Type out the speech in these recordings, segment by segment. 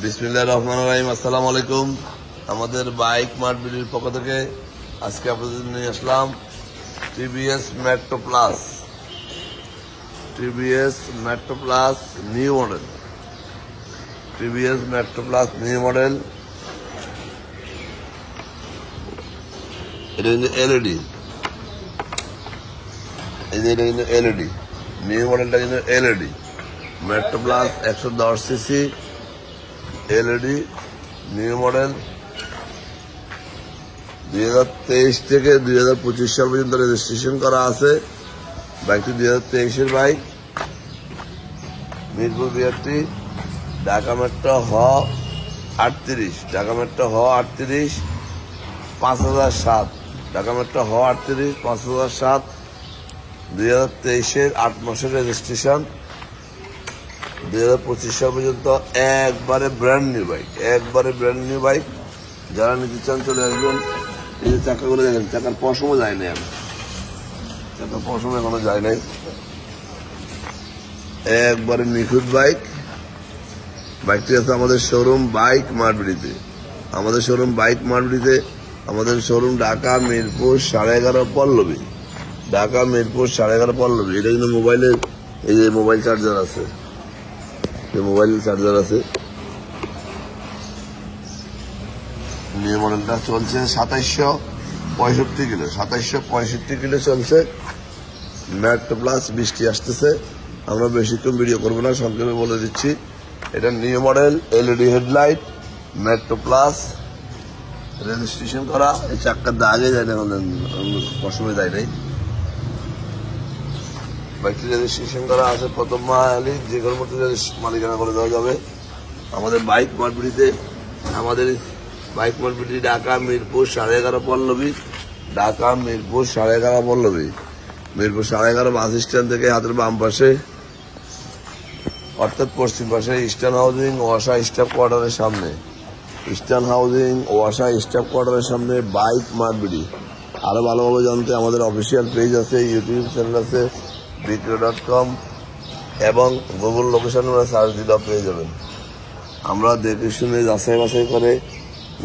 বিসমিল্লাহির রহমানির রহিম। আসসালামু আলাইকুম। আমাদের বাইক মার্ট ভিডিওর পক্ষ থেকে আজকে আপনাদের নিয়ে আসলাম TVS metro plus. TVS metro plus new model. TVS metro plus new model. এটা কিন্তু এলইডি। এটা কিন্তু এলইডি। নিউ মডেলটা কিন্তু LED. Metro plus 110 CC LED new model. 2023 থেকে 2025 সাল পর্যন্ত রেজিস্ট্রেশন করা আছে। বাইকটি 2023-এর bike. Mirpur BRT, Dhaka metro হ 38, ঢাকা মেট্রো হ 38 5007, ঢাকা মেট্রো হ 38 5007। 2023-এর 8 মাসের রেজিস্ট্রেশন। 2025 সাল পর্যন্ত একবারে ব্র্যান্ড নিউ বাইক। একবারে ব্র্যান্ড নিউ বাইক। যারা নিতে চান চলে আসবেন। এই যে চাকাগুলো দেখেন, চাকার পশমও যায় নাই। আমি চাকার পশম এখনো যায় নাই। একবারে নিখুঁত বাইক। বাইকটি আছে আমাদের শোরুম বাইক মার্টবিডিতে। আমাদের শোরুম বাইক মার্টবিডিতে। আমাদের শোরুম ঢাকা মিরপুর 11.5 পল্লবী। ঢাকা মিরপুর 11.5 পল্লবী। এটা কিন্তু মোবাইলের, এই যে মোবাইল চার্জার আছে, মোবাইল চার্জার আছে। নিউ মডেলটা চলছে 2765 কিলো। 2765 কিলো চলছে। মেট্রো প্লাস 20টি আসতেছে। আমরা বেশিক্ষণ ভিডিও করবো না, সংক্ষেপে বলে দিচ্ছি। এটা new model, LED headlight, metro plus, registration করা। এই চাক্কার দাগে যায় না, পশমে যায় নাই। বাইকটি রেজিস্ট্রেশন করা আছে প্রথম মালিক, যে কোনো মধ্যে মালিকানা করে দেওয়া যাবে। আমাদের বাইক মার্টবিডিতে, আমাদের bike mart BD Dhaka Mirpur 11.5 Pallabi. Dhaka Mirpur 11.5 Pallabi. Mirpur 11.5 bus stand থেকে হাতের বাম পাশে, অর্থাৎ পশ্চিম পাশে ইস্টার্ন হাউজিং ওয়াসা স্টাফ কোয়ার্টারের সামনে। ইস্টার্ন হাউজিং ওয়াসা স্টাফ কোয়ার্টারের সামনে বাইক মার্টবিডি। আরো ভালোভাবে জানতে আমাদের অফিসিয়াল পেজ আছে, ইউটিউব চ্যানেল আছে, বিক্রয়.com, এবং গুগল লোকেশনে সার্চ দিলেও পেয়ে যাবেন। আমরা দেখে শুনে যাচাই বাছাই করে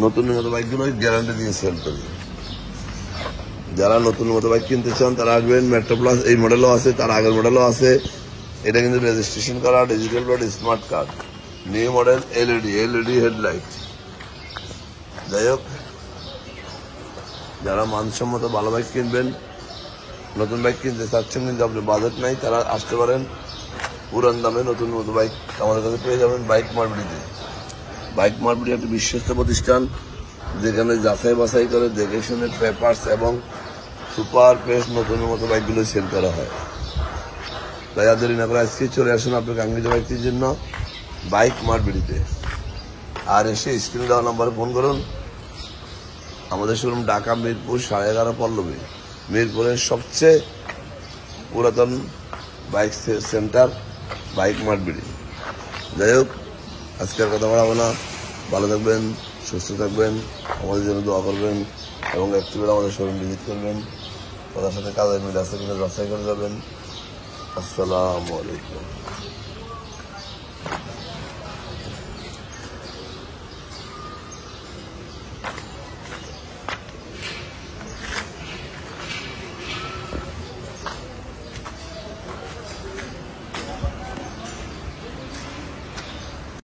নতুন মতো বাইকগুলো গ্যারান্টি দিয়ে সেল করি। যারা নতুন মতো বাইক কিনতে চান তারা আসবেন। মেট্রো প্লাস এই মডেলও আছে, তার আগের মডেলও আছে। এটা কিন্তু রেজিস্ট্রেশন করা, digital board, smart card, new model, LED headlight. যাই হোক, যারা মানসম্মত ভালো বাইক কিনবেন, নতুন বাইক কিনতে চাচ্ছেন কিন্তু আপনার বাজেট নাই, তারা আসতে পারেন। পুরান দামে নতুন মতো বাইক আমাদের কাছে পেয়ে যাবেন বাইক মার্টবিডিতে। বাইক মার্টবিডি একটি বিশ্বস্ত প্রতিষ্ঠান, যেখানে যাচাই বাছাই করে দেখে শুনে পেপারস এবং সুপার পেস্ট নতুন মতো বাইকগুলো সেল করা হয়। তাই আর দেরি না করে আজকে চলে আসুন আপনার কাঙ্ক্ষিত বাইকটির জন্য বাইক মার্টবিডিতে। আর এসে স্ক্রিনে দেওয়া নাম্বারে ফোন করুন। আমাদের শোরুম ঢাকা মিরপুর 11.5 পল্লবী। মিরপুরের সবচেয়ে পুরাতন বাইক সেন্টার বাইক মার্টবিডি। যাই হোক, আজকের কথা বাড়াবো না। ভালো থাকবেন, সুস্থ থাকবেন, আমাদের জন্য দোয়া করবেন এবং একটু করে আমাদের শোরুম ভিজিট করবেন। তাদের সাথে কাজের মিল আছে কিনা যাচাই করে যাবেন। আসসালামু আলাইকুম।